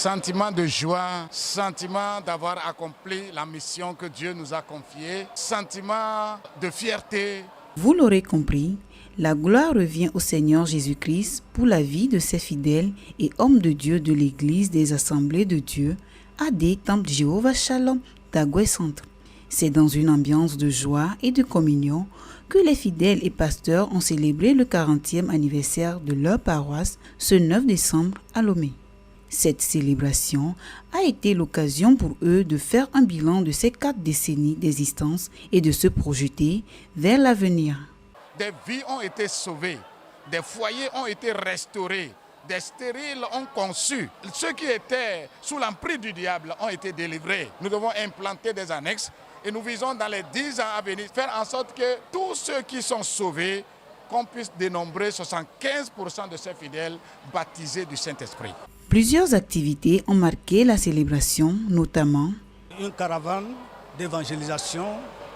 Sentiment de joie, sentiment d'avoir accompli la mission que Dieu nous a confiée, sentiment de fierté. Vous l'aurez compris, la gloire revient au Seigneur Jésus-Christ pour la vie de ses fidèles et hommes de Dieu de l'Église des Assemblées de Dieu, AD Temple Jéhovah Shalom d'Agoué Centre. C'est dans une ambiance de joie et de communion que les fidèles et pasteurs ont célébré le 40e anniversaire de leur paroisse ce 9 décembre à Lomé. Cette célébration a été l'occasion pour eux de faire un bilan de ces 4 décennies d'existence et de se projeter vers l'avenir. Des vies ont été sauvées, des foyers ont été restaurés, des stériles ont conçu. Ceux qui étaient sous l'emprise du diable ont été délivrés. Nous devons implanter des annexes et nous visons dans les 10 ans à venir faire en sorte que tous ceux qui sont sauvés, qu'on puisse dénombrer 75% de ces fidèles baptisés du Saint-Esprit. Plusieurs activités ont marqué la célébration, notamment une caravane d'évangélisation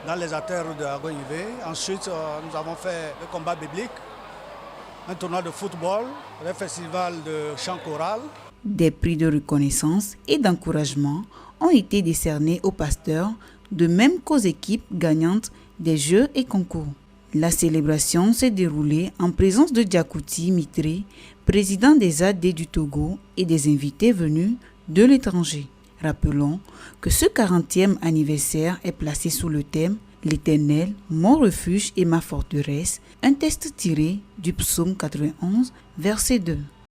dans les artères de Agoïvé. Ensuite, nous avons fait le combat biblique, un tournoi de football, le festival de chant choral. Des prix de reconnaissance et d'encouragement ont été décernés aux pasteurs, de même qu'aux équipes gagnantes des jeux et concours. La célébration s'est déroulée en présence de Diakouti Mitré, président des AD du Togo et des invités venus de l'étranger. Rappelons que ce 40e anniversaire est placé sous le thème « L'Éternel, mon refuge et ma forteresse », un texte tiré du psaume 91, verset 2.